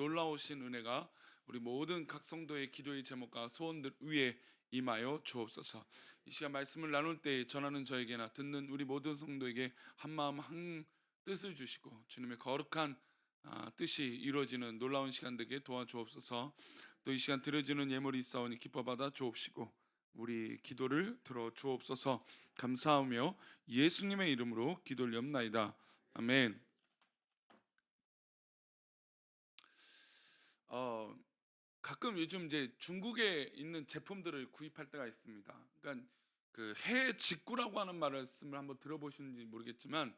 놀라우신 은혜가 우리 모든 각 성도의 기도의 제목과 소원들 위에 임하여 주옵소서. 이 시간 말씀을 나눌 때 전하는 저에게나 듣는 우리 모든 성도에게 한 마음 한 뜻을 주시고 주님의 거룩한 뜻이 이루어지는 놀라운 시간 되게 도와주옵소서. 또 이 시간 드려지는 예물이 있사오니 기뻐 받아 주옵시고 우리 기도를 들어 주옵소서. 감사하며 예수님의 이름으로 기도를 엽나이다. 아멘. 어, 가끔 요즘 이제 중국에 있는 제품들을 구입할 때가 있습니다. 그러니까 그 해외 직구라고 하는 말씀을 한번 들어보시는지 모르겠지만,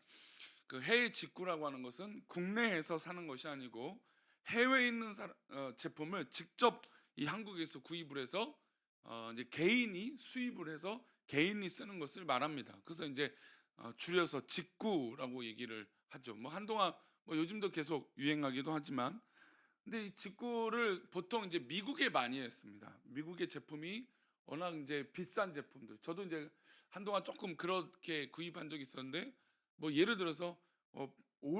그 해외 직구라고 하는 것은 국내에서 사는 것이 아니고 해외에 있는 제품을 직접 이 한국에서 구입을 해서 이제 개인이 수입을 해서 개인이 쓰는 것을 말합니다. 그래서 이제 줄여서 직구라고 얘기를 하죠. 뭐 한동안 뭐 요즘도 계속 유행하기도 하지만, 근데 이 직구를 보통 이제 미국에 많이 했습니다. 미국의 제품이 워낙 이제 비싼 제품들. 저도 이제 한동안 조금 그렇게 구입한 적이 있었는데, 뭐 예를 들어서 5,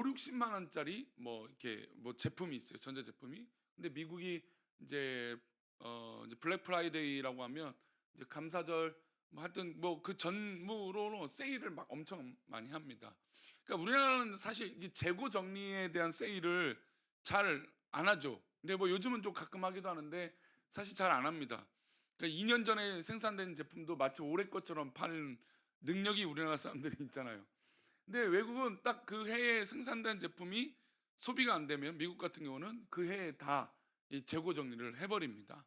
60만 원짜리 뭐 이렇게 뭐 제품이 있어요. 전자 제품이. 근데 미국이 이제 이제 블랙 프라이데이라고 하면 이제 감사절 뭐 하여튼 뭐 그 전무로 세일을 막 엄청 많이 합니다. 그러니까 우리나라는 사실 이 재고 정리에 대한 세일을 잘 안 하죠. 근데 뭐 요즘은 좀 가끔 하기도 하는데 사실 잘 안 합니다. 그러니까 2년 전에 생산된 제품도 마치 올해 것처럼 파는 능력이 우리나라 사람들이 있잖아요. 근데 외국은 딱 그 해에 생산된 제품이 소비가 안 되면 미국 같은 경우는 그 해에 다 이 재고 정리를 해버립니다.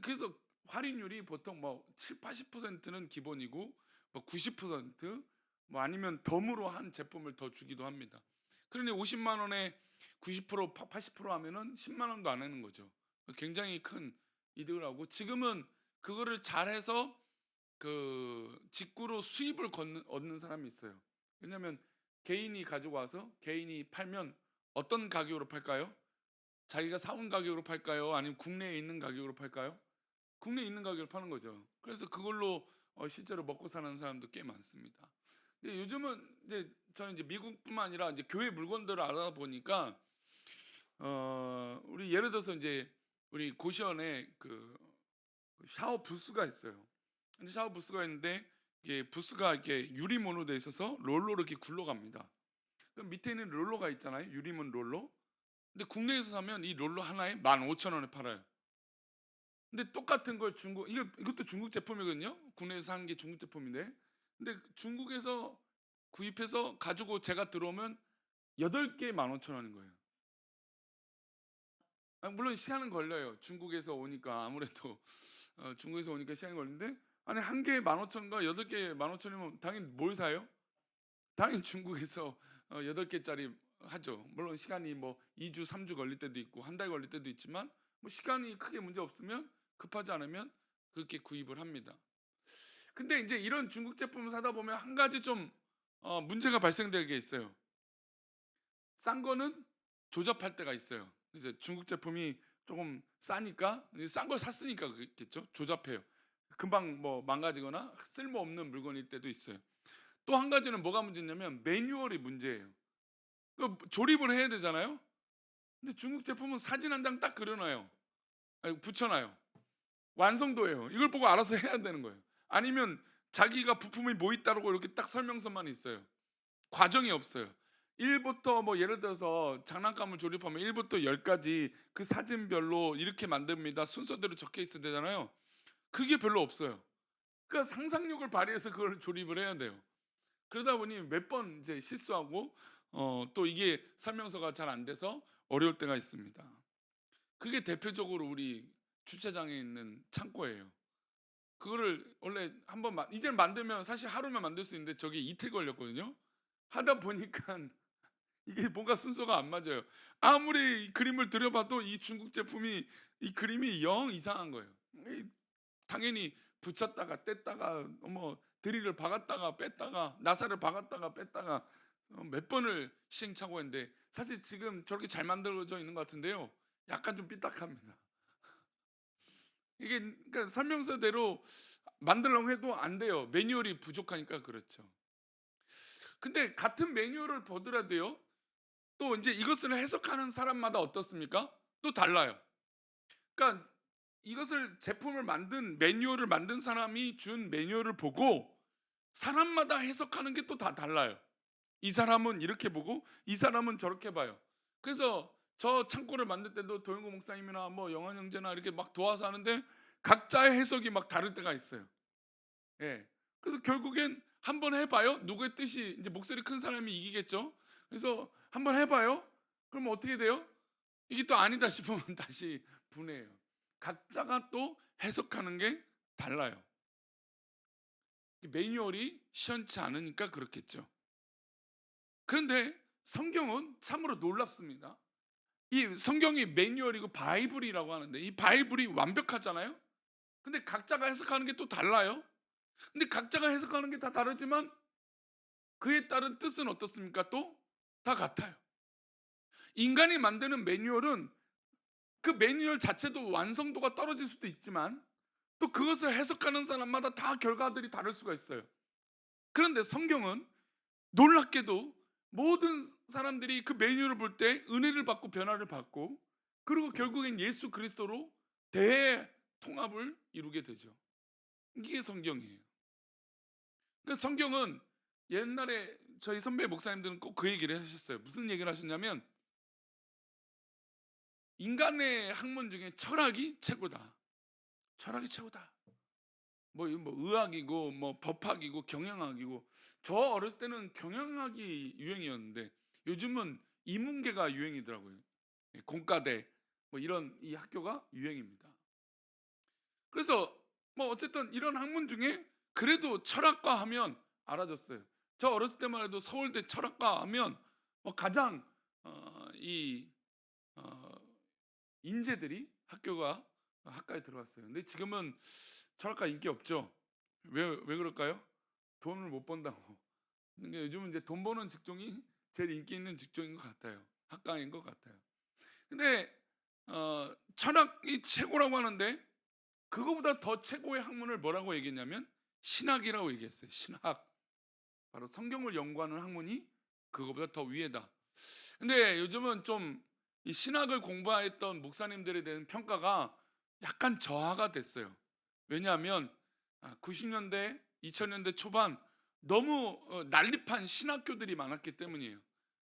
그래서 할인율이 보통 뭐 7, 80%는 기본이고 뭐 90%뭐 아니면 덤으로 한 제품을 더 주기도 합니다. 그러니 50만 원에 90% 80% 하면은 10만 원도 안 하는 거죠. 굉장히 큰 이득을 하고, 지금은 그거를 잘해서 그 직구로 수입을 얻는 사람이 있어요. 왜냐하면 개인이 가지고 와서 개인이 팔면 어떤 가격으로 팔까요? 자기가 사온 가격으로 팔까요? 아니면 국내에 있는 가격으로 팔까요? 국내에 있는 가격으로 파는 거죠. 그래서 그걸로 실제로 먹고 사는 사람도 꽤 많습니다. 근데 요즘은 이제 저는 이제 미국뿐만 아니라 이제 교회 물건들을 알아보니까 우리 예를 들어서 이제 우리 고시원에 그 샤워 부스가 있어요. 근데 샤워 부스가 있는데 이게 부스가 이렇게 유리문으로 돼 있어서 롤러로 이렇게 굴러갑니다. 그럼 밑에 있는 롤러가 있잖아요. 유리문 롤러. 근데 국내에서 사면 이 롤러 하나에 15,000원에 팔아요. 근데 똑같은 걸 이것도 중국 제품이거든요. 국내에서 산 게 중국 제품인데. 근데 중국에서 구입해서 가지고 제가 들어오면 8개에 15,000원인 거예요. 물론 시간은 걸려요. 중국에서 오니까 아무래도 중국에서 오니까 시간이 걸리는데, 아니 한 개에 15,000원과 8개에 15,000원이면 당연히 뭘 사요? 당연히 중국에서 8개짜리 하죠. 물론 시간이 뭐 2 주, 3주 걸릴 때도 있고 한 달 걸릴 때도 있지만, 뭐 시간이 크게 문제 없으면, 급하지 않으면 그렇게 구입을 합니다. 근데 인제 이런 중국 제품을 사다 보면 한 가지 좀 문제가 발생되는 게 있어요. 싼 거는 조잡할 때가 있어요. 이제 중국 제품이 조금 싸니까, 이제 싼 걸 샀으니까 그렇겠죠. 조잡해요. 금방 뭐 망가지거나 쓸모없는 물건일 때도 있어요. 또 한 가지는 뭐가 문제냐면 매뉴얼이 문제예요. 그 조립을 해야 되잖아요. 근데 중국 제품은 사진 한 장 딱 그려 놔요. 아니 붙여 놔요. 완성도예요. 이걸 보고 알아서 해야 되는 거예요. 아니면 자기가 부품이 뭐 있다라고 이렇게 딱 설명서만 있어요. 과정이 없어요. 1 부터 뭐 예를 들어서 장난감을 조립하면 1 부터 10 까지 그 사진별로 이렇게 만듭니다. 순서대로 적혀 있어야 되잖아요. 그게 별로 없어요. 그러니까 상상력을 발휘해서 그걸 조립을 해야 돼요. 그러다 보니 몇 번 이제 실수하고 또 이게 설명서가 잘 안 돼서 어려울 때가 있습니다. 그게 대표적으로 우리 주차장에 있는 창고예요. 그거를 원래 한번 이제는 만들면 사실 하루면 만들 수 있는데 저게 이틀 걸렸거든요. 하다 보니깐 이게 뭔가 순서가 안 맞아요. 아무리 그림을 들여봐도 이 중국 제품이 이 그림이 영 이상한 거예요. 당연히 붙였다가 뗐다가 뭐 드릴을 박았다가 뺐다가 나사를 박았다가 뺐다가 몇 번을 시행착오했는데, 사실 지금 저렇게 잘 만들어져 있는 것 같은데요. 약간 좀 삐딱합니다. 이게 그러니까 설명서대로 만들려고 해도 안 돼요. 매뉴얼이 부족하니까 그렇죠. 근데 같은 매뉴얼을 보더라도요. 또 인제 이것을 해석하는 사람마다 어떻습니까? 또 달라요. 그러니까 이것을 제품을 만든 매뉴얼을 만든 사람이 준 매뉴얼을 보고 사람마다 해석하는 게 또 다 달라요. 이 사람은 이렇게 보고 이 사람은 저렇게 봐요. 그래서 저 창고를 만들 때도 도영구 목사님이나 뭐 영환 형제나 이렇게 막 도와서 하는데 각자의 해석이 막 다를 때가 있어요. 예. 그래서 결국엔 한번 해봐요. 누구의 뜻이 이제 목소리 큰 사람이 이기겠죠. 그래서 한번 해봐요. 그러면 어떻게 돼요? 이게 또 아니다 싶으면 다시 분해해요. 각자가 또 해석하는 게 달라요. 매뉴얼이 시원치 않으니까 그렇겠죠. 그런데 성경은 참으로 놀랍습니다. 이 성경이 매뉴얼이고 바이블이라고 하는데 이 바이블이 완벽하잖아요. 근데 각자가 해석하는 게 또 달라요. 근데 각자가 해석하는 게 다 다르지만 그에 따른 뜻은 어떻습니까? 또 다 같아요. 인간이 만드는 매뉴얼은 그 매뉴얼 자체도 완성도가 떨어질 수도 있지만 또 그것을 해석하는 사람마다 다 결과들이 다를 수가 있어요. 그런데 성경은 놀랍게도 모든 사람들이 그 매뉴얼을 볼 때 은혜를 받고 변화를 받고 그리고 결국엔 예수 그리스도로 대통합을 이루게 되죠. 이게 성경이에요. 그러니까 성경은 옛날에 저희 선배 목사님들은 꼭 그 얘기를 하셨어요. 무슨 얘기를 하셨냐면 인간의 학문 중에 철학이 최고다. 철학이 최고다. 뭐 의학이고 뭐 법학이고 경영학이고 저 어렸을 때는 경영학이 유행이었는데 요즘은 인문계가 유행이더라고요. 예, 공과대 뭐 이런 이 학교가 유행입니다. 그래서 뭐 어쨌든 이런 학문 중에 그래도 철학과 하면 알아졌어요. 저 어렸을 때만 해도 서울대 철학과 하면 뭐 가장 이 어, 인재들이 학과에 들어왔어요. 근데 지금은 철학과 인기 없죠. 왜 그럴까요? 돈을 못 번다고. 그러니까 요즘은 이제 돈 버는 직종이 제일 인기 있는 직종인 것 같아요. 학과인 것 같아요. 근데 철학이 최고라고 하는데 그거보다 더 최고의 학문을 뭐라고 얘기했냐면 신학이라고 얘기했어요. 신학. 바로 성경을 연구하는 학문이 그거보다 더 위에다. 근데 요즘은 좀 이 신학을 공부했던 목사님들에 대한 평가가 약간 저하가 됐어요. 왜냐하면 90년대, 2000년대 초반 너무 난립한 신학교들이 많았기 때문이에요.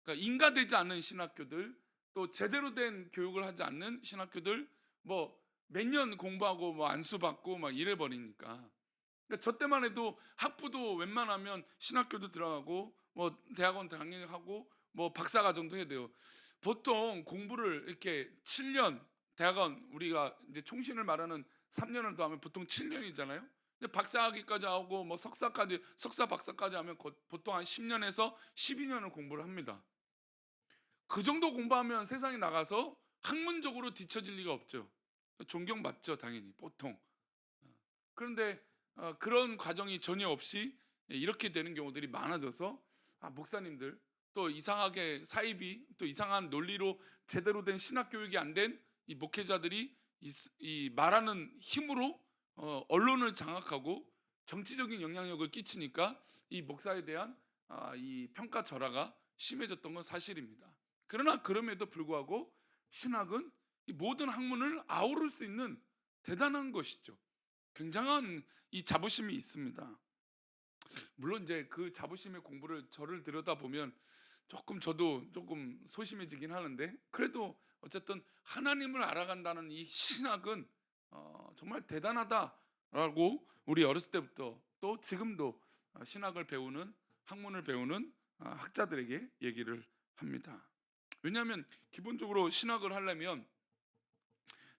그러니까 인가되지 않는 신학교들, 또 제대로 된 교육을 하지 않는 신학교들, 뭐 몇 년 공부하고 뭐 안수 받고 막 이래 버리니까. 그러니까 저 때만 해도 학부도 웬만하면 신학교도 들어가고 뭐 대학원 당연히 하고 뭐 박사과정도 해야 돼요. 보통 공부를 이렇게 7년 대학원 우리가 이제 총신을 말하는 3년을 더하면 보통 7년이잖아요. 근데 박사학위까지 하고 뭐 석사 박사까지 하면 보통 한 10년에서 12년을 공부를 합니다. 그 정도 공부하면 세상에 나가서 학문적으로 뒤처질 리가 없죠. 존경받죠, 당연히 보통. 그런데 그런 과정이 전혀 없이 이렇게 되는 경우들이 많아져서 목사님들 또 이상하게 사이비 또 이상한 논리로 제대로 된 신학 교육이 안 된 이 목회자들이 이 말하는 힘으로 언론을 장악하고 정치적인 영향력을 끼치니까 이 목사에 대한 이 평가 절하가 심해졌던 건 사실입니다. 그러나 그럼에도 불구하고 신학은 이 모든 학문을 아우를 수 있는 대단한 것이죠. 굉장한 이 자부심이 있습니다. 물론 이제 그 자부심의 공부를 저를 들여다보면 조금 저도 조금 소심해지긴 하는데 그래도 어쨌든 하나님을 알아간다는 이 신학은 정말 대단하다라고 우리 어렸을 때부터 또 지금도 신학을 배우는 학문을 배우는 학자들에게 얘기를 합니다. 왜냐하면 기본적으로 신학을 하려면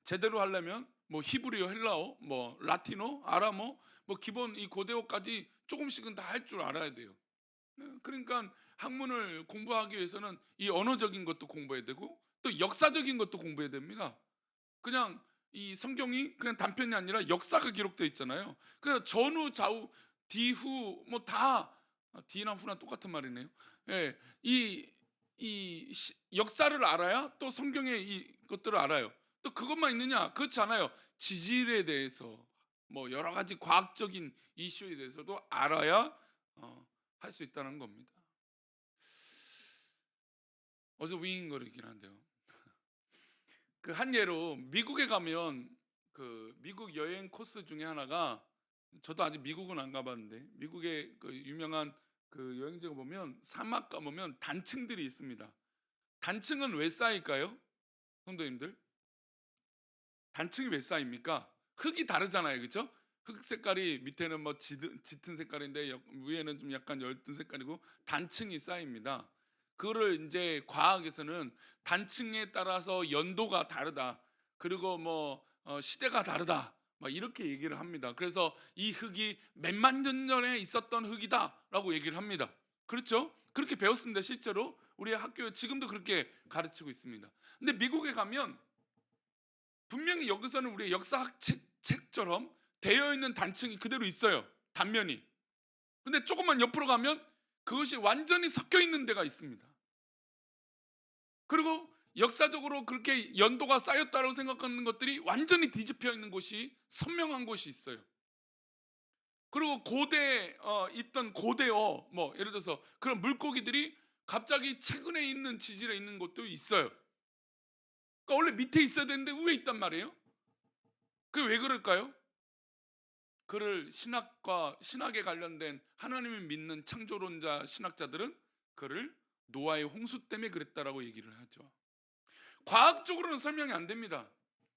제대로 하려면 뭐 히브리어, 헬라어, 뭐 라틴어, 아람어, 뭐 기본 이 고대어까지 조금씩은 다 할 줄 알아야 돼요. 그러니까 학문을 공부하기 위해서는 이 언어적인 것도 공부해야 되고 또 역사적인 것도 공부해야 됩니다. 그냥 이 성경이 그냥 단편이 아니라 역사가 기록되어 있잖아요. 그래서 전후 좌우 뒤후 뭐 다 뒤나 후나 똑같은 말이네요. 예, 역사를 알아야 또 성경의 이 것들을 알아요. 또 그것만 있느냐? 그렇지 않아요. 지질에 대해서 뭐 여러 가지 과학적인 이슈에 대해서도 알아야 할 수 있다는 겁니다. 어서 윙거리긴 한데요. 그 한 예로 미국에 가면 그 미국 여행 코스 중에 하나가, 저도 아직 미국은 안 가봤는데 미국의 그 유명한 그 여행지에 보면 사막 가보면 단층들이 있습니다. 단층은 왜 쌓일까요? 성도님들, 단층이 왜 쌓입니까? 흙이 다르잖아요, 그렇죠? 흙 색깔이 밑에는 뭐 짙은 색깔인데 위에는 좀 약간 엷은 색깔이고 단층이 쌓입니다. 그거를 이제 과학에서는 단층에 따라서 연도가 다르다, 그리고 뭐 시대가 다르다, 막 이렇게 얘기를 합니다. 그래서 이 흙이 몇만 년 전에 있었던 흙이다라고 얘기를 합니다. 그렇죠? 그렇게 배웠습니다. 실제로 우리 학교 지금도 그렇게 가르치고 있습니다. 근데 미국에 가면 분명히 여기서는 우리 역사학 책처럼 되어 있는 단층이 그대로 있어요. 단면이. 근데 조금만 옆으로 가면 그것이 완전히 섞여 있는 데가 있습니다. 그리고 역사적으로 그렇게 연도가 쌓였다고 생각하는 것들이 완전히 뒤집혀 있는 곳이, 선명한 곳이 있어요. 그리고 고대 있던 고대어, 뭐 예를 들어서 그런 물고기들이 갑자기 최근에 있는 지질에 있는 곳도 있어요. 그러니까 원래 밑에 있어야 되는데 위에 있단 말이에요. 그게 왜 그럴까요? 그를 신학에 관련된 하나님을 믿는 창조론자 신학자들은 그를 노아의 홍수 때문에 그랬다라고 얘기를 하죠. 과학적으로는 설명이 안 됩니다.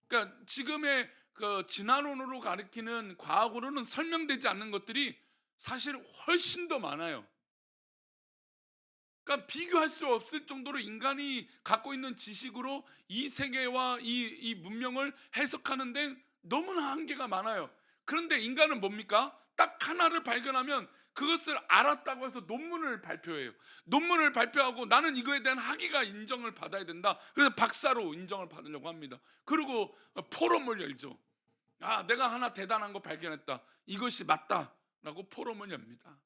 그러니까 지금의 그 진화론으로 가리키는 과학으로는 설명되지 않는 것들이 사실 훨씬 더 많아요. 그러니까 비교할 수 없을 정도로 인간이 갖고 있는 지식으로 이 세계와 이 문명을 해석하는 데는 너무나 한계가 많아요. 그런데 인간은 뭡니까? 딱 하나를 발견하면 그것을 알았다고 해서 논문을 발표해요. 논문을 발표하고 나는 이거에 대한 학위가 인정을 받아야 된다. 그래서 박사로 인정을 받으려고 합니다. 그리고 포럼을 열죠. 아, 내가 하나 대단한 거 발견했다, 이것이 맞다라고 포럼을 엽니다.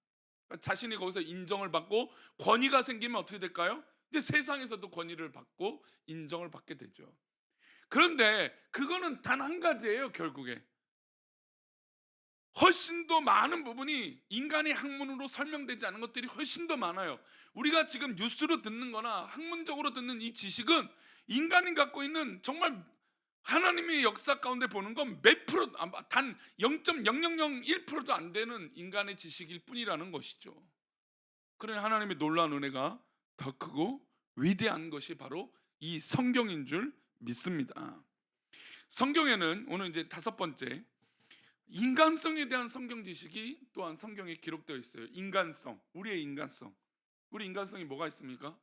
자신이 거기서 인정을 받고 권위가 생기면 어떻게 될까요? 이제 세상에서도 권위를 받고 인정을 받게 되죠. 그런데 그거는 단 한 가지예요. 결국에 훨씬 더 많은 부분이 인간의 학문으로 설명되지 않은 것들이 훨씬 더 많아요. 우리가 지금 뉴스로 듣는 거나 학문적으로 듣는 이 지식은 인간이 갖고 있는, 정말 하나님의 역사 가운데 보는 건 몇 프로, 단 0.0001%도 안 되는 인간의 지식일 뿐이라는 것이죠. 그래, 하나님의 놀라운 은혜가 더 크고 위대한 것이 바로 이 성경인 줄 믿습니다. 성경에는 오늘 이제 다섯 번째, 인간성에 대한 성경 지식이 또한 성경에 기록되어 있어요. 인간성, 우리의 인간성. 우리 인간성이 뭐가 있습니까?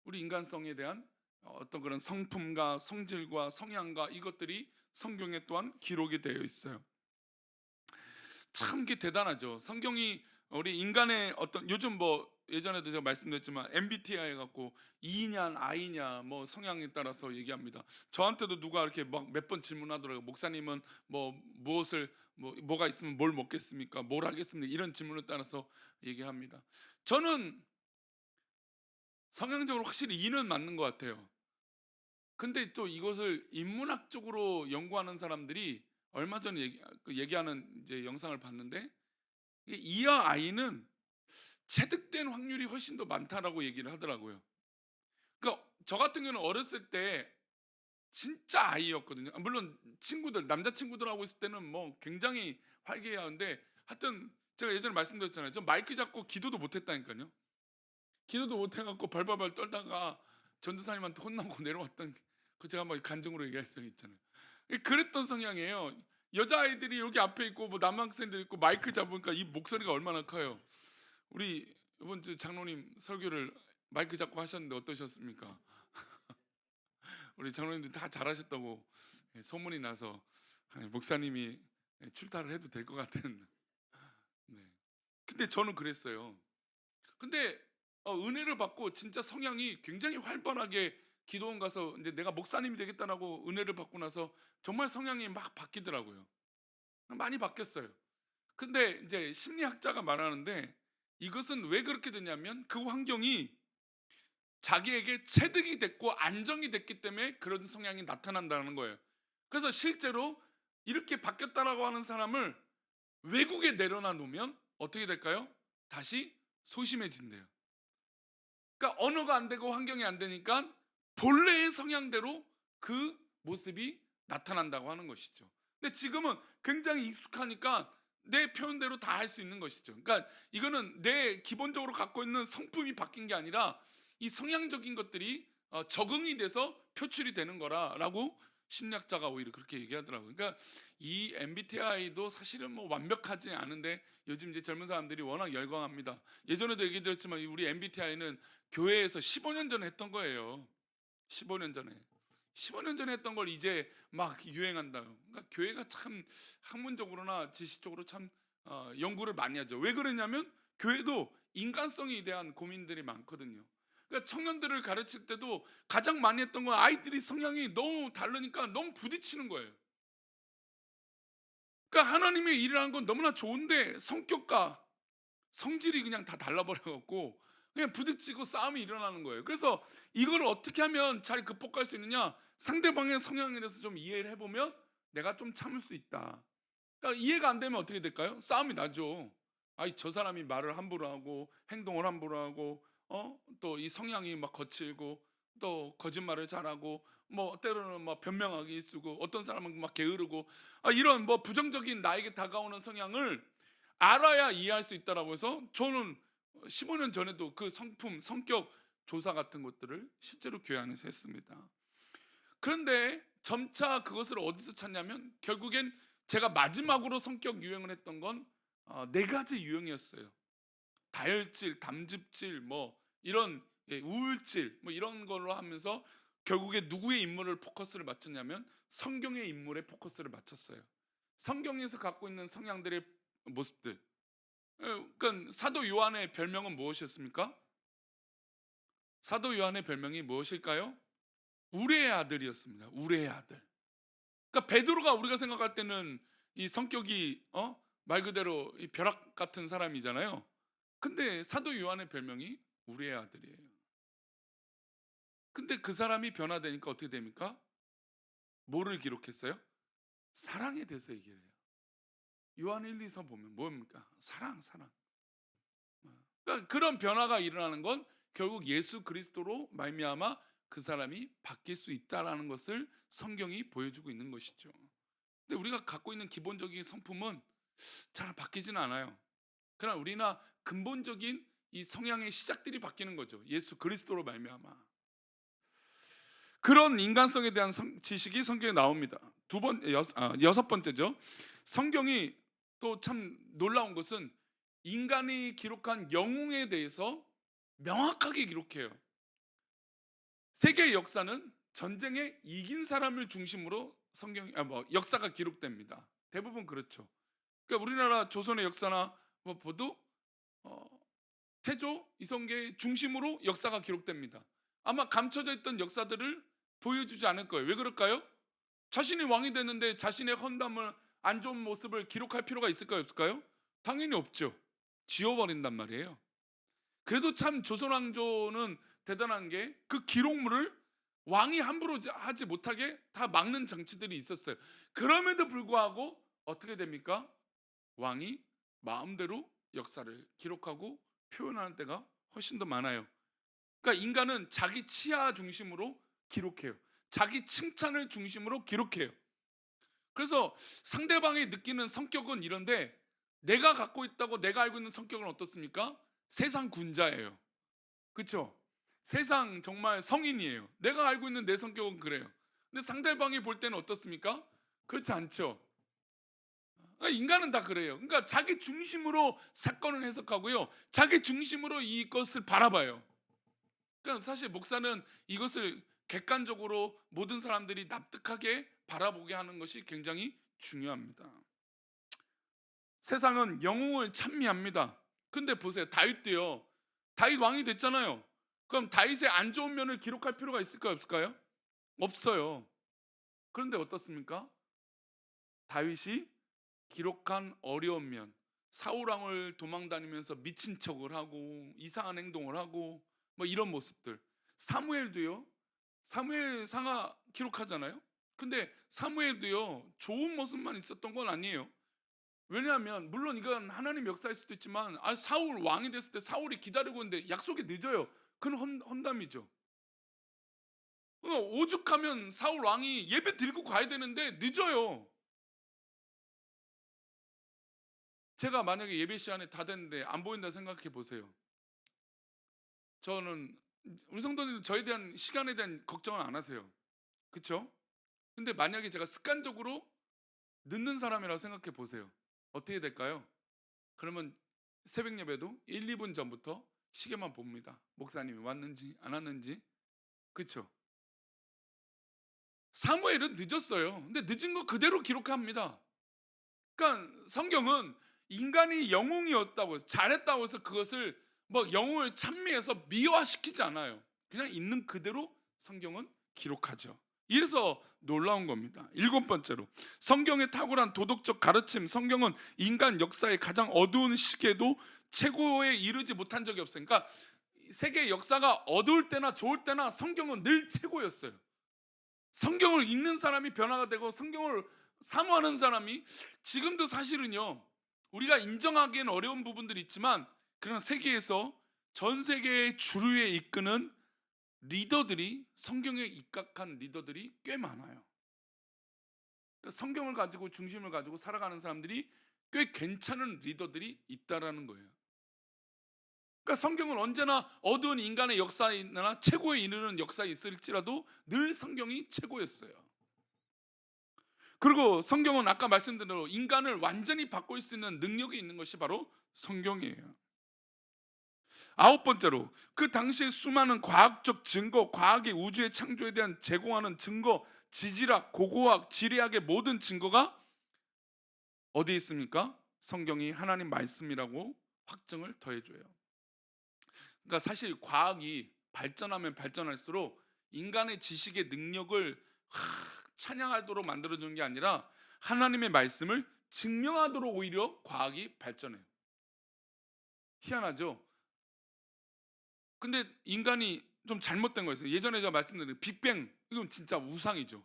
우리 인간성에 대한 어떤 그런 성품과 성질과 성향과 이것들이 성경에 또한 기록이 되어 있어요. 참 이게 대단하죠. 성경이 우리 인간의 어떤, 요즘 뭐 예전에도 제가 말씀드렸지만 MBTI 갖고 E냐 I냐 뭐 성향에 따라서 얘기합니다. 저한테도 누가 이렇게 막 몇 번 질문하더라고요. 목사님은 뭐 무엇을 뭐가 있으면 뭘 먹겠습니까? 뭘 하겠습니까? 이런 질문을 따라서 얘기합니다. 저는 성향적으로 확실히 E는 맞는 것 같아요. 근데 또 이것을 인문학적으로 연구하는 사람들이 얼마 전에 얘기하는 이제 영상을 봤는데, E와 I는 체득된 확률이 훨씬 더 많다라고 얘기를 하더라고요. 그러니까 저 같은 경우는 어렸을 때 진짜 아이였거든요. 물론 친구들, 남자 친구들하고 있을 때는 뭐 굉장히 활기차는데, 하여튼 제가 예전에 말씀드렸잖아요. 저 마이크 잡고 기도도 못했다니까요. 기도도 못해갖고 벌벌벌 떨다가 전도사님한테 혼나고 내려왔던, 그 제가 막 간증으로 얘기한 적이 있잖아요. 그랬던 성향이에요. 여자아이들이 여기 앞에 있고 뭐 남학생들 있고 마이크 잡으니까 이 목소리가 얼마나 커요. 우리 이번 주 장로님 설교를 마이크 잡고 하셨는데 어떠셨습니까? 우리 장로님들 다 잘하셨다고 소문이 나서 목사님이 출타를 해도 될 것 같은. 네. 근데 저는 그랬어요. 근데 은혜를 받고 진짜 성향이 굉장히 활발하게 기도원 가서 이제 내가 목사님이 되겠다라고 은혜를 받고 나서 정말 성향이 막 바뀌더라고요. 많이 바뀌었어요. 근데 이제 심리학자가 말하는데, 이것은 왜 그렇게 되냐면 그 환경이 자기에게 체득이 됐고 안정이 됐기 때문에 그런 성향이 나타난다는 거예요. 그래서 실제로 이렇게 바뀌었다라고 하는 사람을 외국에 내려놔 놓으면 어떻게 될까요? 다시 소심해진대요. 그러니까 언어가 안 되고 환경이 안 되니까 본래의 성향대로 그 모습이 나타난다고 하는 것이죠. 근데 지금은 굉장히 익숙하니까 내 표현대로 다 할 수 있는 것이죠. 그러니까 이거는 내 기본적으로 갖고 있는 성품이 바뀐 게 아니라 이 성향적인 것들이 적응이 돼서 표출이 되는 거라라고 심리학자가 오히려 그렇게 얘기하더라고요. 그러니까 이 MBTI도 사실은 뭐 완벽하지 않은데 요즘 이제 젊은 사람들이 워낙 열광합니다. 예전에도 얘기 드렸지만 우리 MBTI는 교회에서 15년 전에 했던 거예요. 15년 전에. 15년 전에 했던 걸 이제 막 유행한다. 그러니까 교회가 참 학문적으로나 지식적으로 참 연구를 많이 하죠. 왜 그러냐면 교회도 인간성에 대한 고민들이 많거든요. 그러니까 청년들을 가르칠 때도 가장 많이 했던 건 아이들이 성향이 너무 다르니까 너무 부딪히는 거예요. 그러니까 하나님의 일이라는 건 너무나 좋은데 성격과 성질이 그냥 다 달라버려 갖고 그냥 부딪히고 싸움이 일어나는 거예요. 그래서 이걸 어떻게 하면 잘 극복할 수 있느냐? 상대방의 성향에 대해서 좀 이해를 해보면 내가 좀 참을 수 있다. 그러니까 이해가 안 되면 어떻게 될까요? 싸움이 나죠. 아이 저 사람이 말을 함부로 하고 행동을 함부로 하고 또 이 성향이 막 거칠고 또 거짓말을 잘하고 뭐 때로는 막 변명하기 쓰고 어떤 사람은 막 게으르고 이런 뭐 부정적인 나에게 다가오는 성향을 알아야 이해할 수 있다라고 해서 저는 15년 전에도 그 성품, 성격 조사 같은 것들을 실제로 교회 안에서 했습니다. 그런데 점차 그것을 어디서 찾냐면 결국엔 제가 마지막으로 성격 유행을 했던 건 네 가지 유형이었어요. 다혈질, 담즙질, 뭐 이런 우울질, 뭐 이런 걸로 하면서 결국에 누구의 인물을 포커스를 맞췄냐면 성경의 인물에 포커스를 맞췄어요. 성경에서 갖고 있는 성향들의 모습들. 그러니까 사도 요한의 별명은 무엇이었습니까? 사도 요한의 별명이 무엇일까요? 우레의 아들이었습니다. 우레의 아들. 그러니까 베드로가 우리가 생각할 때는 이 성격이 말 그대로 이 벼락 같은 사람이잖아요. 근데 사도 요한의 별명이 우리의 아들이에요. 근데 그 사람이 변화되니까 어떻게 됩니까? 뭐를 기록했어요? 사랑에 대해서 얘기를 해요. 요한 1, 2서 보면 뭡니까? 사랑, 사랑. 그러니까 그런 변화가 일어나는 건 결국 예수 그리스도로 말미암아 그 사람이 바뀔 수 있다라는 것을 성경이 보여주고 있는 것이죠. 근데 우리가 갖고 있는 기본적인 성품은 잘 바뀌지는 않아요. 그러나 우리나 근본적인 이 성향의 시작들이 바뀌는 거죠. 예수 그리스도로 말미암아. 그런 인간성에 대한 지식이 성경에 나옵니다. 여섯 번째죠. 성경이 또 참 놀라운 것은 인간이 기록한 영웅에 대해서 명확하게 기록해요. 세계 역사는 전쟁에 이긴 사람을 중심으로 역사가 기록됩니다. 대부분 그렇죠. 그러니까 우리나라 조선의 역사나 뭐 보도 어, 태조, 이성계 중심으로 역사가 기록됩니다. 아마 감춰져 있던 역사들을 보여주지 않을 거예요. 왜 그럴까요? 자신이 왕이 됐는데 자신의 헌담을 안 좋은 모습을 기록할 필요가 있을까요? 없을까요? 당연히 없죠. 지워버린단 말이에요. 그래도 참 조선 왕조는 대단한 게 그 기록물을 왕이 함부로 하지 못하게 다 막는 장치들이 있었어요. 그럼에도 불구하고 어떻게 됩니까? 왕이 마음대로 역사를 기록하고 표현하는 때가 훨씬 더 많아요. 그러니까 인간은 자기 치아 중심으로 기록해요. 자기 칭찬을 중심으로 기록해요. 그래서 상대방이 느끼는 성격은 이런데 내가 갖고 있다고 내가 알고 있는 성격은 어떻습니까? 세상 군자예요. 그렇죠? 세상 정말 성인이에요. 내가 알고 있는 내 성격은 그래요. 근데 상대방이 볼 때는 어떻습니까? 그렇지 않죠. 인간은 다 그래요. 그러니까 자기 중심으로 사건을 해석하고요. 자기 중심으로 이것을 바라봐요. 그러니까 사실 목사는 이것을 객관적으로 모든 사람들이 납득하게 바라보게 하는 것이 굉장히 중요합니다. 세상은 영웅을 찬미합니다. 근데 보세요. 다윗도요. 다윗 왕이 됐잖아요. 그럼 다윗의 안 좋은 면을 기록할 필요가 있을까요? 없을까요? 없어요. 그런데 어떻습니까? 다윗이 기록한 어려운 면, 사울 왕을 도망다니면서 미친 척을 하고 이상한 행동을 하고 뭐 이런 모습들. 사무엘도요. 사무엘 상하 기록하잖아요. 근데 사무엘도요. 좋은 모습만 있었던 건 아니에요. 왜냐하면 물론 이건 하나님 역사일 수도 있지만 사울 왕이 됐을 때 사울이 기다리고 있는데 약속이 늦어요. 그건 헌담이죠. 오죽하면 사울 왕이 예배 드리고 가야 되는데 늦어요. 제가 만약에 예배 시간에 다 됐는데 안 보인다 생각해 보세요. 저는 우리 성도님은 저에 대한 시간에 대한 걱정은 안 하세요. 그렇죠? 근데 만약에 제가 습관적으로 늦는 사람이라고 생각해 보세요. 어떻게 될까요? 그러면 새벽 예배도 1, 2분 전부터 시계만 봅니다. 목사님이 왔는지 안 왔는지. 그렇죠? 사무엘은 늦었어요. 근데 늦은 거 그대로 기록합니다. 그러니까 성경은 인간이 영웅이었다고 해서 잘했다고 해서 그것을 뭐 영웅을 찬미해서 미화시키지 않아요. 그냥 있는 그대로 성경은 기록하죠. 이래서 놀라운 겁니다. 일곱 번째로, 성경의 탁월한 도덕적 가르침. 성경은 인간 역사의 가장 어두운 시기에도 최고에 이르지 못한 적이 없어요. 그러니까 세계 역사가 어두울 때나 좋을 때나 성경은 늘 최고였어요. 성경을 읽는 사람이 변화가 되고 성경을 사모하는 사람이, 지금도 사실은요, 우리가 인정하기엔 어려운 부분들이 있지만 그런 세계에서 전 세계의 주류에 이끄는 리더들이, 성경에 입각한 리더들이 꽤 많아요. 그러니까 성경을 가지고 중심을 가지고 살아가는 사람들이 꽤 괜찮은 리더들이 있다라는 거예요. 그러니까 성경은 언제나 어두운 인간의 역사나 최고에 이르는 역사에 있을지라도 늘 성경이 최고였어요. 그리고 성경은 아까 말씀드린 대로 인간을 완전히 바꿀 수 있는 능력이 있는 것이 바로 성경이에요. 아홉 번째로, 그 당시에 수많은 과학적 증거, 과학의 우주의 창조에 대한 제공하는 증거, 지질학, 고고학, 지리학의 모든 증거가 어디에 있습니까? 성경이 하나님 말씀이라고 확증을 더해줘요. 그러니까 사실 과학이 발전하면 발전할수록 인간의 지식의 능력을 찬양하도록 만들어주는 게 아니라 하나님의 말씀을 증명하도록 오히려 과학이 발전해요. 희한하죠? 근데 인간이 좀 잘못된 거였어요. 예전에 제가 말씀드린 빅뱅, 이건 진짜 우상이죠.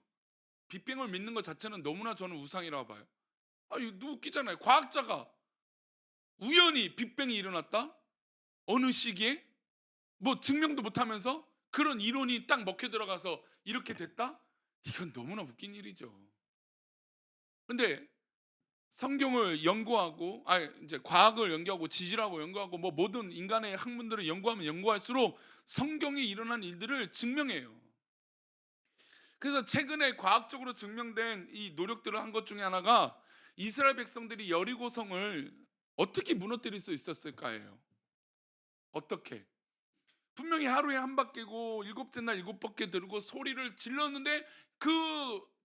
빅뱅을 믿는 것 자체는 너무나 저는 우상이라고 봐요. 이거 웃기잖아요. 과학자가 우연히 빅뱅이 일어났다? 어느 시기에? 뭐 증명도 못하면서 그런 이론이 딱 먹혀 들어가서 이렇게 됐다? 이건 너무나 웃긴 일이죠. 근데 성경을 연구하고, 이제 과학을 연구하고 지질하고 연구하고 뭐 모든 인간의 학문들을 연구하면 연구할수록 성경이 일어난 일들을 증명해요. 그래서 최근에 과학적으로 증명된 이 노력들을 한 것 중에 하나가 이스라엘 백성들이 여리고성을 어떻게 무너뜨릴 수 있었을까예요. 어떻게? 분명히 하루에 한 바퀴고 일곱째 날 일곱 바퀴 들고 소리를 질렀는데 그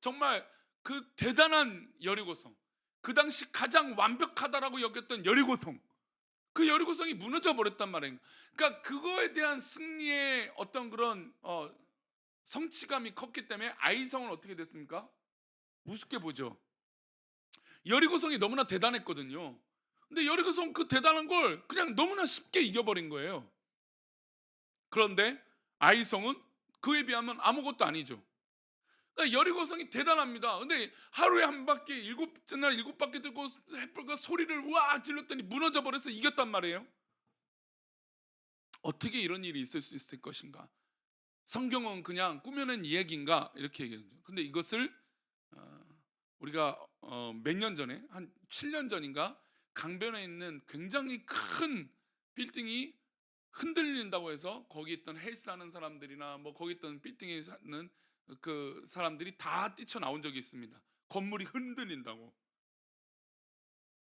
정말 그 대단한 여리고성, 그 당시 가장 완벽하다라고 여겼던 여리고성, 그 여리고성이 무너져 버렸단 말이에요. 그러니까 그거에 대한 승리의 어떤 그런 성취감이 컸기 때문에 아이성은 어떻게 됐습니까? 우습게 보죠. 여리고성이 너무나 대단했거든요. 근데 여리고성 그 대단한 걸 그냥 너무나 쉽게 이겨버린 거예요. 그런데 아이성은 그에 비하면 아무것도 아니죠. 그러니까 여리고성이 대단합니다. 근데 하루에 한 바퀴, 일곱째 날 일곱 바퀴 들고 햇불과 소리를 우와 질렀더니 무너져 버려서 이겼단 말이에요. 어떻게 이런 일이 있을 수 있을 것인가? 성경은 그냥 꾸며낸 이야기인가? 이렇게 얘기하죠. 근데 이것을 우리가 몇 년 전에, 한 7년 전인가, 강변에 있는 굉장히 큰 빌딩이 흔들린다고 해서 거기 있던 헬스하는 사람들이나 뭐 거기 있던 빌딩에 사는 그 사람들이 다 뛰쳐나온 적이 있습니다. 건물이 흔들린다고.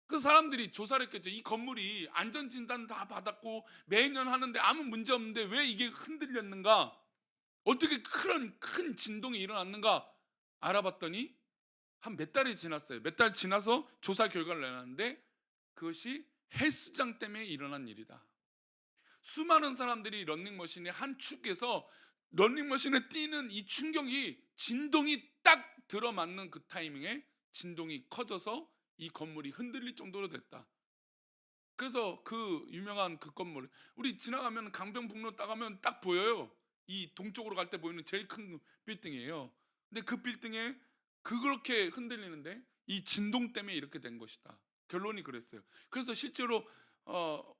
그 사람들이 조사를 했겠죠. 이 건물이 안전진단 다 받았고 매년 하는데 아무 문제 없는데 왜 이게 흔들렸는가? 어떻게 그런 큰 진동이 일어났는가 알아봤더니 한 몇 달이 지났어요. 몇 달 지나서 조사 결과를 내놨는데 그것이 헬스장 때문에 일어난 일이다. 수많은 사람들이 런닝머신의 한 축에서 런닝머신에 뛰는 이 충격이, 진동이 딱 들어맞는 그 타이밍에 진동이 커져서 이 건물이 흔들릴 정도로 됐다. 그래서 그 유명한 그 건물, 우리 지나가면 강변북로 따가면 딱 보여요. 이 동쪽으로 갈 때 보이는 제일 큰 빌딩이에요. 근데 그 빌딩에 그렇게 흔들리는데 이 진동 때문에 이렇게 된 것이다. 결론이 그랬어요. 그래서 실제로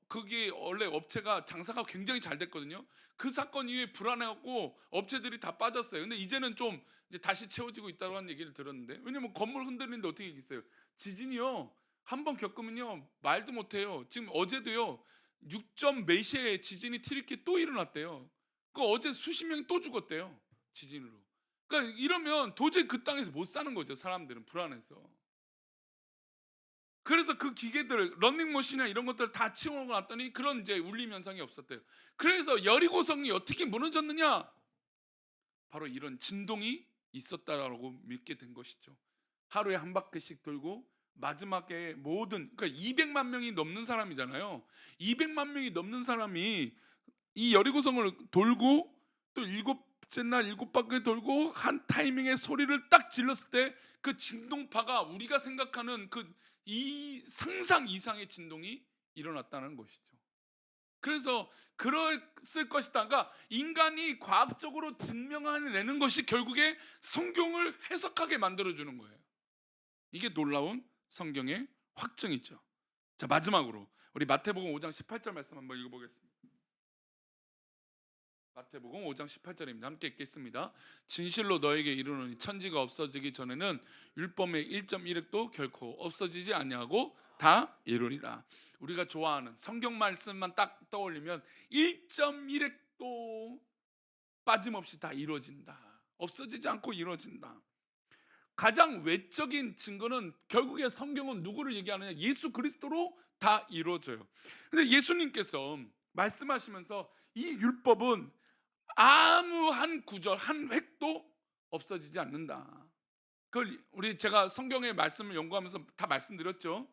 거기 원래 업체가 장사가 굉장히 잘 됐거든요. 그 사건 이후에 불안해갖고 업체들이 다 빠졌어요. 근데 이제는 좀 이제 다시 채워지고 있다고 하는 얘기를 들었는데, 왜냐면 건물 흔들리는데 어떻게 있어요? 지진이요. 한 번 겪으면요 말도 못해요. 지금 어제도요 6점 몇시에 지진이 튀르키 또 일어났대요. 그 어제 수십 명이 또 죽었대요, 지진으로. 그러니까 이러면 도저히 그 땅에서 못 사는 거죠, 사람들은 불안해서. 그래서 그 기계들, 런닝머신이나 이런 것들 다 치워놓고 났더니 그런 이제 울림 현상이 없었대요. 그래서 여리고성이 어떻게 무너졌느냐? 바로 이런 진동이 있었다라고 믿게 된 것이죠. 하루에 한 바퀴씩 돌고 마지막에 모든, 그러니까 200만 명이 넘는 사람이잖아요. 200만 명이 넘는 사람이 이 여리고성을 돌고 또 일곱째 날 일곱 바퀴 돌고 한 타이밍에 소리를 딱 질렀을 때 그 진동파가 우리가 생각하는 그 이 상상 이상의 진동이 일어났다는 것이죠. 그래서 그랬을 것이다. 그러니까 인간이 과학적으로 증명해내는 것이 결국에 성경을 해석하게 만들어주는 거예요. 이게 놀라운 성경의 확증이죠. 자, 마지막으로 우리 마태복음 5장 18절 말씀 한번 읽어보겠습니다. 마태복음 5장 18절입니다. 함께 읽겠습니다. 진실로 너에게 이르노니 천지가 없어지기 전에는 율법의 1.1획도 결코 없어지지 아니하고 다 이루리라. 우리가 좋아하는 성경 말씀만 딱 떠올리면 1.1획도 빠짐없이 다 이루어진다. 없어지지 않고 이루어진다. 가장 외적인 증거는 결국에 성경은 누구를 얘기하느냐? 예수 그리스도로 다 이루어져요. 근데 예수님께서 말씀하시면서 이 율법은 아무 한 구절 한 획도 없어지지 않는다. 그걸 우리 제가 성경의 말씀을 연구하면서 다 말씀드렸죠.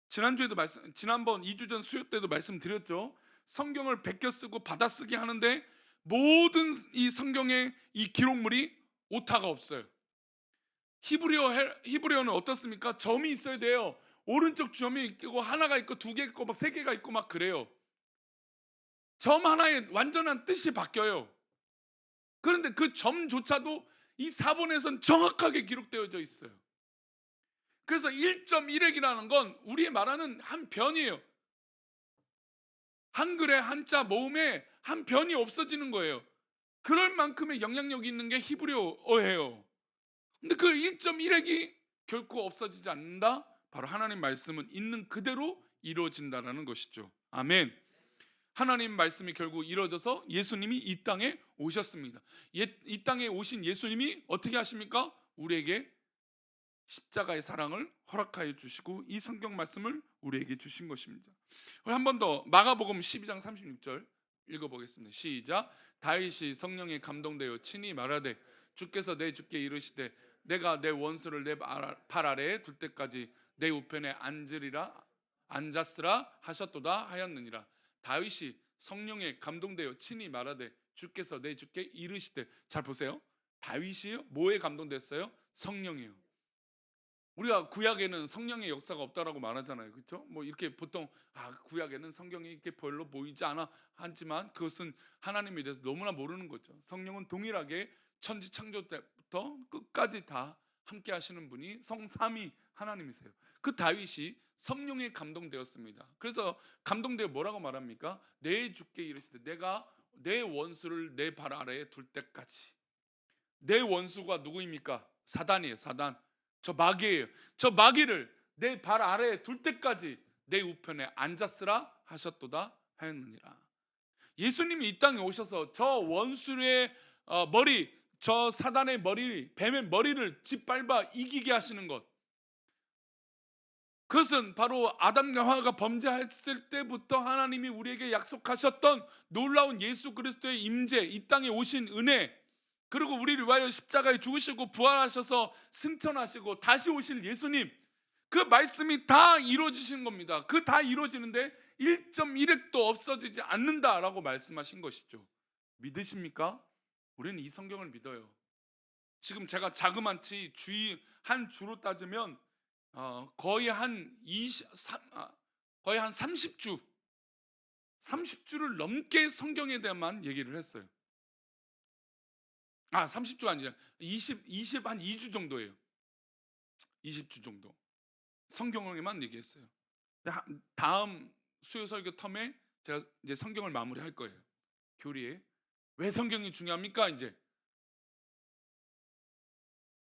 지난주에도 지난번 2주 전 수요 때도 말씀드렸죠. 성경을 베껴 쓰고 받아 쓰기 하는데 모든 이 성경의 이 기록물이 오타가 없어요. 히브리어는 어떻습니까? 점이 있어야 돼요. 오른쪽 점이 있고 하나가 있고 두 개 있고 막 세 개가 있고 막 그래요. 점 하나에 완전한 뜻이 바뀌어요. 그런데 그 점조차도 이 사본에선 정확하게 기록되어져 있어요. 그래서 1.1획이라는 건 우리의 말하는 한 변이에요. 한글의 한자 모음에 한 변이 없어지는 거예요. 그럴 만큼의 영향력이 있는 게 히브리어예요. 근데 그 1.1획이 결코 없어지지 않는다. 바로 하나님 말씀은 있는 그대로 이루어진다라는 것이죠. 아멘. 하나님 말씀이 결국 이루어져서 예수님이 이 땅에 오셨습니다. 이 땅에 오신 예수님이 어떻게 하십니까? 우리에게 십자가의 사랑을 허락하여 주시고 이 성경 말씀을 우리에게 주신 것입니다. 한 번 더 마가복음 12장 36절 읽어보겠습니다. 시작. 다윗이 성령에 감동되어 친히 말하되 주께서 내 주께 이르시되 내가 내 원수를 내 발 아래에 둘 때까지 내 우편에 앉았으라 하셨도다 하였느니라. 다윗이 성령에 감동되어 친히 말하되 주께서 내 주께 이르시되. 잘 보세요. 다윗이요? 뭐에 감동됐어요? 성령이요. 우리가 구약에는 성령의 역사가 없다라고 말하잖아요, 그렇죠? 뭐 이렇게 보통 구약에는 성경이 이렇게 별로 보이지 않아 하지만 그것은 하나님에 대해서 너무나 모르는 거죠. 성령은 동일하게 천지 창조 때부터 끝까지 다 함께 하시는 분이 성삼위 하나님이세요. 그 다윗이 성령에 감동되었습니다. 그래서 감동되어 뭐라고 말합니까? 내 주께 이르시되 내가 내 원수를 내 발 아래에 둘 때까지. 내 원수가 누구입니까? 사단이에요. 사단. 저 마귀예요. 저 마귀를 내 발 아래에 둘 때까지 내 우편에 앉았으라 하셨도다 하였느니라. 예수님이 이 땅에 오셔서 저 원수의 머리, 저 사단의 머리, 뱀의 머리를 짓밟아 이기게 하시는 것, 그것은 바로 아담과 하와가 범죄했을 때부터 하나님이 우리에게 약속하셨던 놀라운 예수 그리스도의 임재, 이 땅에 오신 은혜, 그리고 우리를 위하여 십자가에 죽으시고 부활하셔서 승천하시고 다시 오실 예수님, 그 말씀이 다 이루어지신 겁니다. 그 다 이루어지는데 1.1획도 없어지지 않는다라고 말씀하신 것이죠. 믿으십니까? 우리는 이 성경을 믿어요. 지금 제가 자그마치 한 주로 따지면 거의 한 30주를 넘게 성경에 대해만 얘기를 했어요. 30주 아니죠. 20 한 2주 정도예요. 20주 정도 성경에만 얘기했어요. 다음 수요 설교 텀에 제가 이제 성경을 마무리할 거예요. 교리에. 왜 성경이 중요합니까? 이제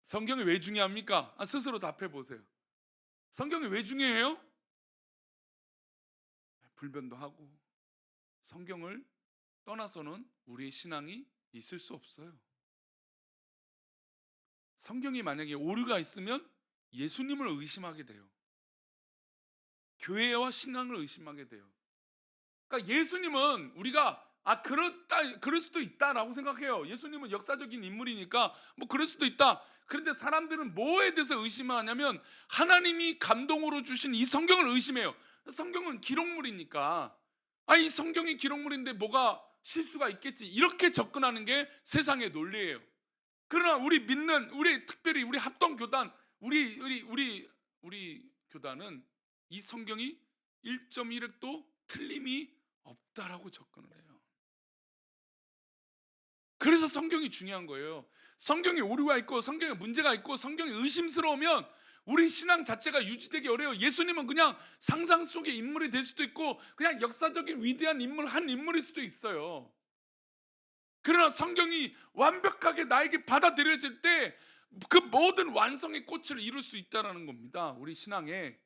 성경이 왜 중요합니까? 스스로 답해 보세요. 성경이 왜 중요해요? 불변도 하고 성경을 떠나서는 우리의 신앙이 있을 수 없어요. 성경이 만약에 오류가 있으면 예수님을 의심하게 돼요. 교회와 신앙을 의심하게 돼요. 그러니까 예수님은 우리가 그럴 수도 있다라고 생각해요. 예수님은 역사적인 인물이니까 뭐 그럴 수도 있다. 그런데 사람들은 뭐에 대해서 의심을 하냐면 하나님이 감동으로 주신 이 성경을 의심해요. 성경은 기록물이니까 이 성경이 기록물인데 뭐가 실수가 있겠지, 이렇게 접근하는 게 세상의 논리예요. 그러나 특별히 우리 합동 교단, 우리 교단은 이 성경이 1.1획도 틀림이 없다라고 접근을 해요. 그래서 성경이 중요한 거예요. 성경에 오류가 있고 성경에 문제가 있고 성경이 의심스러우면 우리 신앙 자체가 유지되기 어려워요. 예수님은 그냥 상상 속의 인물이 될 수도 있고 그냥 역사적인 위대한 인물 한 인물일 수도 있어요. 그러나 성경이 완벽하게 나에게 받아들여질 때 그 모든 완성의 꽃을 이룰 수 있다는 겁니다. 우리 신앙에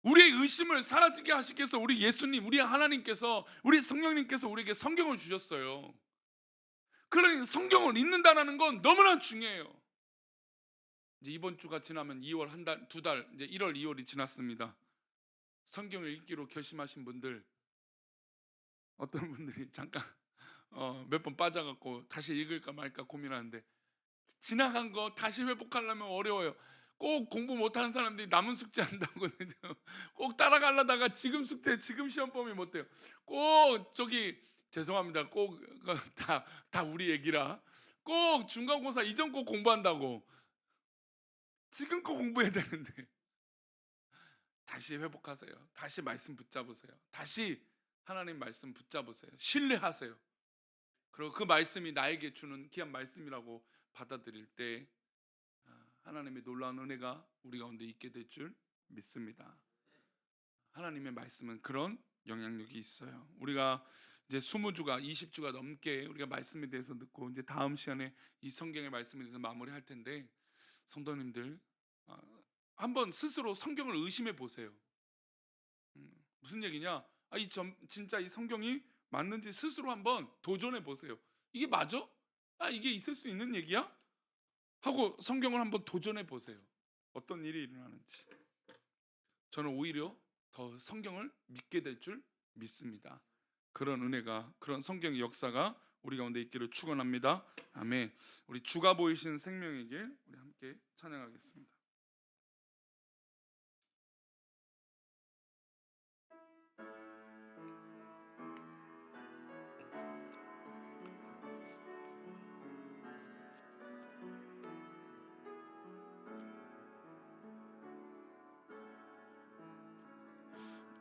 우리의 의심을 사라지게 하시기 위해서 우리 예수님, 우리 하나님께서, 우리 성령님께서 우리에게 성경을 주셨어요. 그러니 성경을 읽는다는 건 너무나 중요해요. 이제 이번 주가 지나면 2월 한 달, 두 달, 이제 1월, 2월이 지났습니다. 성경을 읽기로 결심하신 분들, 어떤 분들이 잠깐 몇 번 빠져갖고 다시 읽을까 말까 고민하는데 지나간 거 다시 회복하려면 어려워요. 꼭 공부 못하는 사람들이 남은 숙제 한다고 꼭 따라가려다가 지금 숙제, 지금 시험 보면 못 돼요. 꼭 죄송합니다. 꼭 다 우리 얘기라. 꼭 중간고사 이전 꼭 공부한다고. 지금 꼭 공부해야 되는데 다시 회복하세요. 다시 말씀 붙잡으세요. 다시 하나님 말씀 붙잡으세요. 신뢰하세요. 그리고 그 말씀이 나에게 주는 귀한 말씀이라고 받아들일 때 하나님의 놀라운 은혜가 우리 가운데 있게 될 줄 믿습니다. 하나님의 말씀은 그런 영향력이 있어요. 우리가 이제 20주가 20주가 넘게 우리가 말씀에 대해서 듣고 이제 다음 시간에 이 성경의 말씀에 대해서 마무리할 텐데, 성도님들 한번 스스로 성경을 의심해 보세요. 무슨 얘기냐? 진짜 이 성경이 맞는지 스스로 한번 도전해 보세요. 이게 맞아? 이게 있을 수 있는 얘기야? 하고 성경을 한번 도전해 보세요. 어떤 일이 일어나는지. 저는 오히려 더 성경을 믿게 될 줄 믿습니다. 그런 은혜가, 그런 성경의 역사가 우리 가운데 있기를 축원합니다. 아멘. 우리 주가 보이신 생명에게 우리 함께 찬양하겠습니다.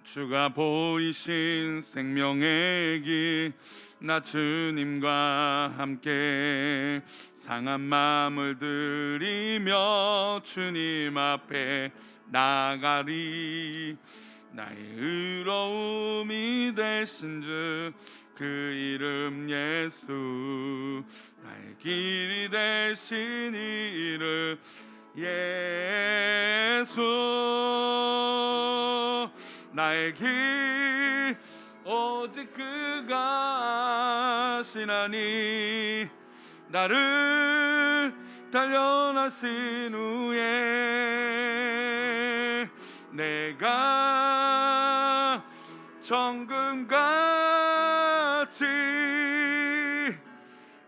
주가 보이신 생명의 길, 나 주님과 함께 상한 마음을 들이며 주님 앞에 나가리. 나의 의로움이 되신 주 그 이름 예수, 나의 길이 되신 이름 예수. 나의 길 오직 그가 아시나니, 나를 단련하신 후에 내가 정금같이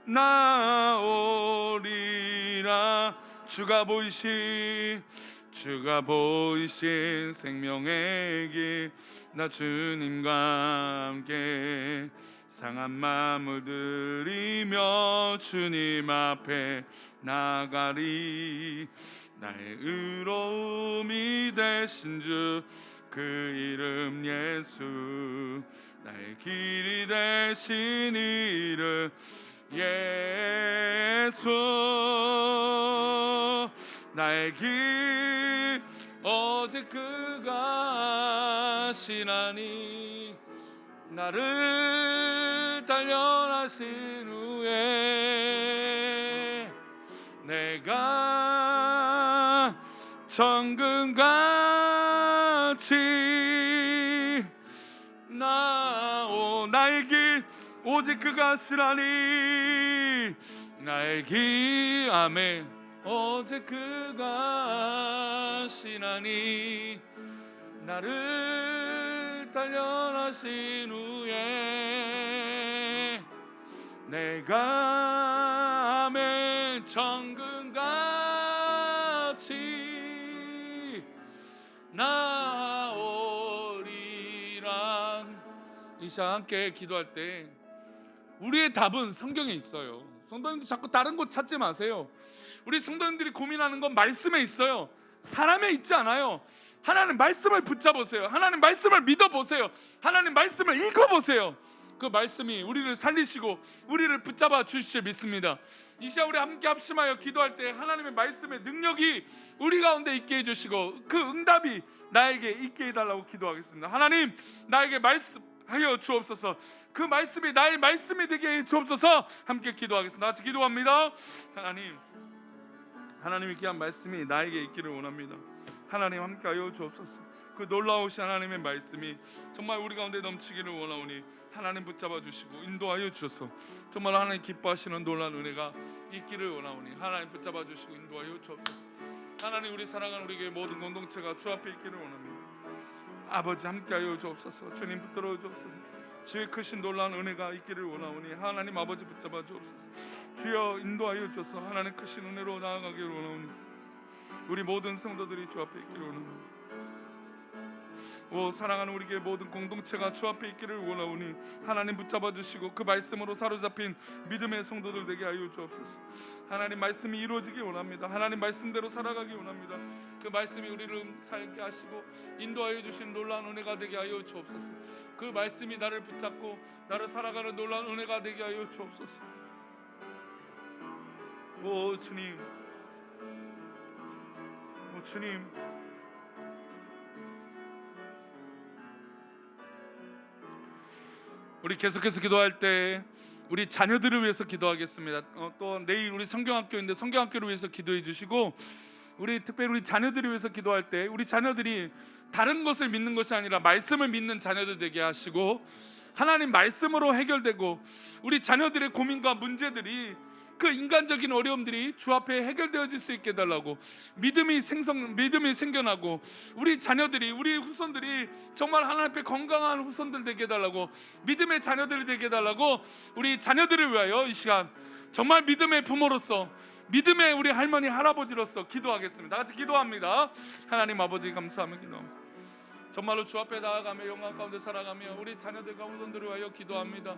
나오리라. 주가 보이신 생명의 길, 나 주님과 함께 상한 마음을 들이며 주님 앞에 나가리. 나의 의로움이 되신 주 그 이름 예수, 나의 길이 되신 이름 예수. 나의 길 오직 그가 가시나니 나를 단련하신 후에 내가 정금같이 나오 나의 길 오직 그가 하시나니 나의 길 아멘 오직 그가 하시나니 나를 단련하신 후에 내가 아멘 정금같이 나오리라. 이 시간 함께 기도할 때 우리의 답은 성경에 있어요. 성도님들 자꾸 다른 곳 찾지 마세요. 우리 성도님들이 고민하는 건 말씀에 있어요. 사람에 있지 않아요. 하나님 말씀을 붙잡으세요. 하나님 말씀을 믿어보세요. 하나님 말씀을 읽어보세요. 그 말씀이 우리를 살리시고 우리를 붙잡아 주실 믿습니다. 이 시간 우리 함께 합심하여 기도할 때 하나님의 말씀의 능력이 우리 가운데 있게 해주시고 그 응답이 나에게 있게 해달라고 기도하겠습니다. 하나님 나에게 말씀하여 주옵소서. 그 말씀이 나의 말씀이 되게 해 주옵소서. 함께 기도하겠습니다. 같이 기도합니다. 하나님의 귀한 말씀이 나에게 있기를 원합니다. 하나님 함께하여 주옵소서. 그 놀라우신 하나님의 말씀이 정말 우리 가운데 넘치기를 원하오니 하나님 붙잡아 주시고 인도하여 주셔서 정말 하나님 기뻐하시는 놀라운 은혜가 있기를 원하오니 하나님 붙잡아 주시고 인도하여 주옵소서. 하나님 우리 사랑하는 우리 교회 모든 공동체가 주 앞에 있기를 원합니다. 아버지 함께하여 주옵소서. 주님 붙들어 주옵소서. 주의 크신 놀라운 은혜가 있기를 원하오니 하나님 아버지 붙잡아 주옵소서. 주여 인도하여 주셔서 하나님 크신 은혜로 나아가기를 원하오니 우리 모든 성도들이 주 앞에 있기를 원합니다. 오 사랑하는 우리 교회 모든 공동체가 주 앞에 있기를 원하오니 하나님 붙잡아 주시고 그 말씀으로 사로잡힌 믿음의 성도들 되게 하여 주옵소서. 하나님 말씀이 이루어지기 원합니다. 하나님 말씀대로 살아가기 원합니다. 그 말씀이 우리를 살게 하시고 인도하여 주신 놀라운 은혜가 되게 하여 주옵소서. 그 말씀이 나를 붙잡고 나를 살아가는 놀라운 은혜가 되게 하여 주옵소서. 오 주님, 오 주님, 우리 계속해서 기도할 때 우리 자녀들을 위해서 기도하겠습니다. 또 내일 우리 성경학교인데 성경학교를 위해서 기도해 주시고 우리 특별히 우리 자녀들을 위해서 기도할 때 우리 자녀들이 다른 것을 믿는 것이 아니라 말씀을 믿는 자녀들 되게 하시고 하나님 말씀으로 해결되고 우리 자녀들의 고민과 문제들이 그 인간적인 어려움들이 주 앞에 해결되어질 수 있게 해달라고 믿음이 생겨나고 우리 자녀들이 우리 후손들이 정말 하나님 앞에 건강한 후손들 되게 해달라고 믿음의 자녀들이 되게 해달라고 우리 자녀들을 위하여 이 시간 정말 믿음의 부모로서 믿음의 우리 할머니 할아버지로서 기도하겠습니다. 같이 기도합니다. 하나님 아버지 감사하며 기도합니다. 정말로 주 앞에 나아가며 영광 가운데 살아가며 우리 자녀들과 후손들을 위하여 기도합니다.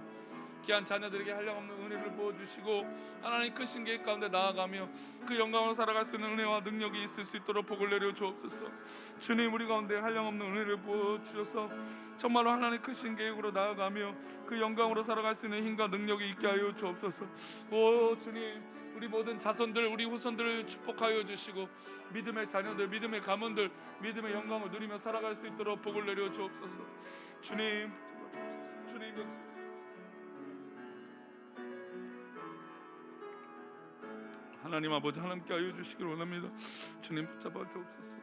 귀한 자녀들에게 한량없는 은혜를 부어주시고 하나님 크신 계획 가운데 나아가며 그 영광으로 살아갈 수 있는 은혜와 능력이 있을 수 있도록 복을 내려 주옵소서. 주님 우리 가운데 한량없는 은혜를 부어주셔서 정말로 하나님 크신 계획으로 나아가며 그 영광으로 살아갈 수 있는 힘과 능력이 있게 하여 주옵소서. 오 주님 우리 모든 자손들 우리 후손들을 축복하여 주시고 믿음의 자녀들 믿음의 가문들 믿음의 영광을 누리며 살아갈 수 있도록 복을 내려 주옵소서. 주님 하나님 아버지 하나님께 하여 주시길 원합니다. 주님 붙잡아 주옵소서.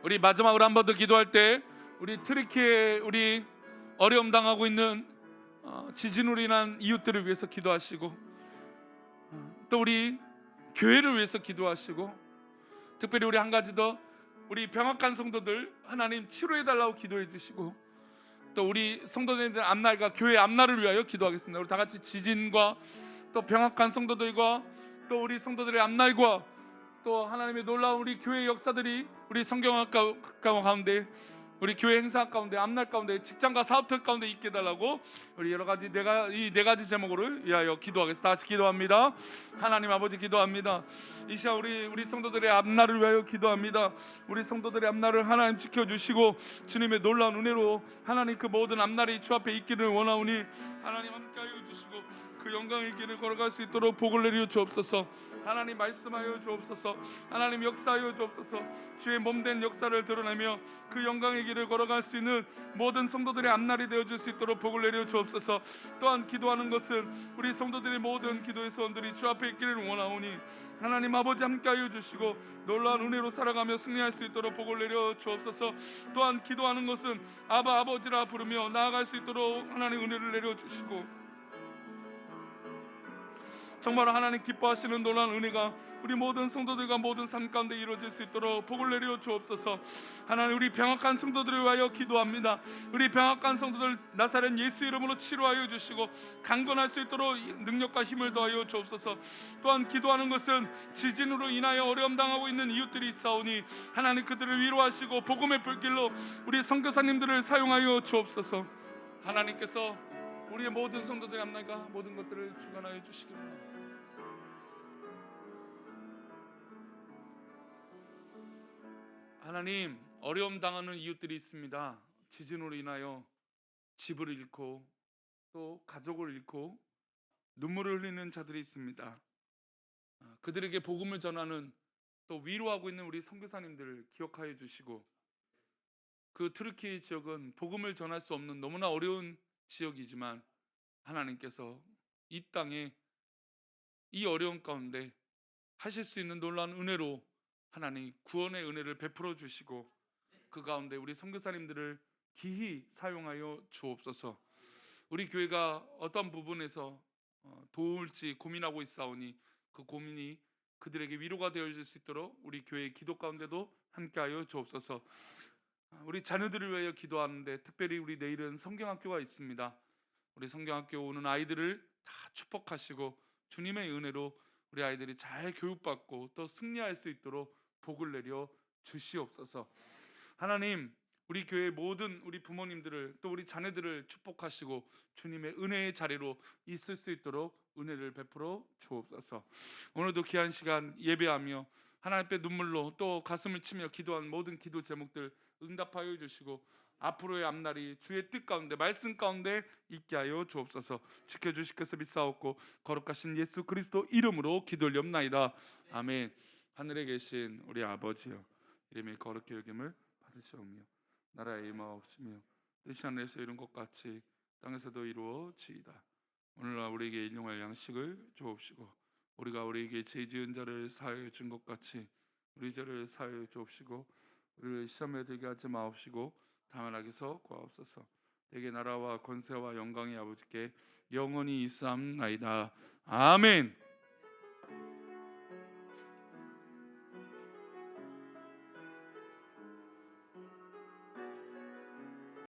우리 마지막으로 한 번 더 기도할 때 우리 트리키에 우리 어려움 당하고 있는 지진으로 인한 이웃들을 위해서 기도하시고 또 우리 교회를 위해서 기도하시고 특별히 우리 한 가지 더 우리 병약한 성도들 하나님 치료해 달라고 기도해 주시고 또 우리 성도님들 앞날과 교회 앞날을 위하여 기도하겠습니다. 우리 다 같이 지진과 또 병약한 성도들과 또 우리 성도들의 앞날과 또 하나님의 놀라운 우리 교회 역사들이 우리 성경학과 가운데 우리 교회 행사 가운데 앞날 가운데 직장과 사업들 가운데 있게 해달라고 우리 여러 가지 이 네 가지 제목으로 위하여 기도하겠습니다. 다 같이 기도합니다. 하나님 아버지 기도합니다. 이 시간 우리 성도들의 앞날을 위하여 기도합니다. 우리 성도들의 앞날을 하나님 지켜주시고 주님의 놀라운 은혜로 하나님 그 모든 앞날이 주 앞에 있기를 원하오니 하나님 함께하여 주시고 그 영광의 길을 걸어갈 수 있도록 복을 내려 주옵소서. 하나님 말씀하여 주옵소서. 하나님 역사하여 주옵소서. 주의 몸된 역사를 드러내며 그 영광의 길을 걸어갈 수 있는 모든 성도들의 앞날이 되어줄 수 있도록 복을 내려 주옵소서. 또한 기도하는 것은 우리 성도들의 모든 기도의 소원들이 주 앞에 있기를 원하오니 하나님 아버지 함께하여 주시고 놀라운 은혜로 살아가며 승리할 수 있도록 복을 내려 주옵소서. 또한 기도하는 것은 아바 아버지라 부르며 나아갈 수 있도록 하나님 은혜를 내려 주시고 정말 하나님 기뻐하시는 놀라운 은혜가 우리 모든 성도들과 모든 삶 가운데 이루어질 수 있도록 복을 내려 주옵소서. 하나님 우리 병약한 성도들을 위하여 기도합니다. 우리 병약한 성도들 나사렛 예수 이름으로 치료하여 주시고 강건할 수 있도록 능력과 힘을 더하여 주옵소서. 또한 기도하는 것은 지진으로 인하여 어려움 당하고 있는 이웃들이 있사오니 하나님 그들을 위로하시고 복음의 불길로 우리 선교사님들을 사용하여 주옵소서. 하나님께서 우리의 모든 성도들의 앞날과 모든 것들을 주관하여 주시기 바랍니다. 하나님, 어려움 당하는 이웃들이 있습니다. 지진으로 인하여 집을 잃고 또 가족을 잃고 눈물을 흘리는 자들이 있습니다. 그들에게 복음을 전하는 또 위로하고 있는 우리 선교사님들을 기억하여 주시고 그 트르키예 지역은 복음을 전할 수 없는 너무나 어려운 지역이지만 하나님께서 이 땅에 이 어려운 가운데 하실 수 있는 놀라운 은혜로 하나님 구원의 은혜를 베풀어 주시고 그 가운데 우리 선교사님들을 기히 사용하여 주옵소서. 우리 교회가 어떤 부분에서 도울지 고민하고 있사오니 그 고민이 그들에게 위로가 되어질 수 있도록 우리 교회의 기도 가운데도 함께하여 주옵소서. 우리 자녀들을 위하여 기도하는데 특별히 우리 내일은 성경학교가 있습니다. 우리 성경학교 오는 아이들을 다 축복하시고 주님의 은혜로 우리 아이들이 잘 교육받고 또 승리할 수 있도록 복을 내려 주시옵소서. 하나님 우리 교회 모든 우리 부모님들을 또 우리 자녀들을 축복하시고 주님의 은혜의 자리로 있을 수 있도록 은혜를 베풀어 주옵소서. 오늘도 귀한 시간 예배하며 하나님 앞에 눈물로 또 가슴을 치며 기도한 모든 기도 제목들 응답하여 주시고 앞으로의 앞날이 주의 뜻 가운데 말씀 가운데 있게 하여 주옵소서. 지켜주실 것을 믿사옵고 거룩하신 예수 그리스도 이름으로 기도올리옵나이다. 아멘. 하늘에 계신 우리 아버지여 이름이 거룩히 여김을 받으시오며 나라의 임하옵시며 뜻이 하늘에서 이룬 것 같이 땅에서도 이루어지이다. 오늘날 우리에게 일용할 양식을 주옵시고 우리가 우리에게 죄 지은 자를 사하여 준 것 같이 우리 죄를 사하여 주옵시고 우리를 시험에 들게 하지 마옵시고 다만 악에서 구하옵소서. 대개 나라와 권세와 영광이 아버지께 영원히 있사옵나이다. 아멘.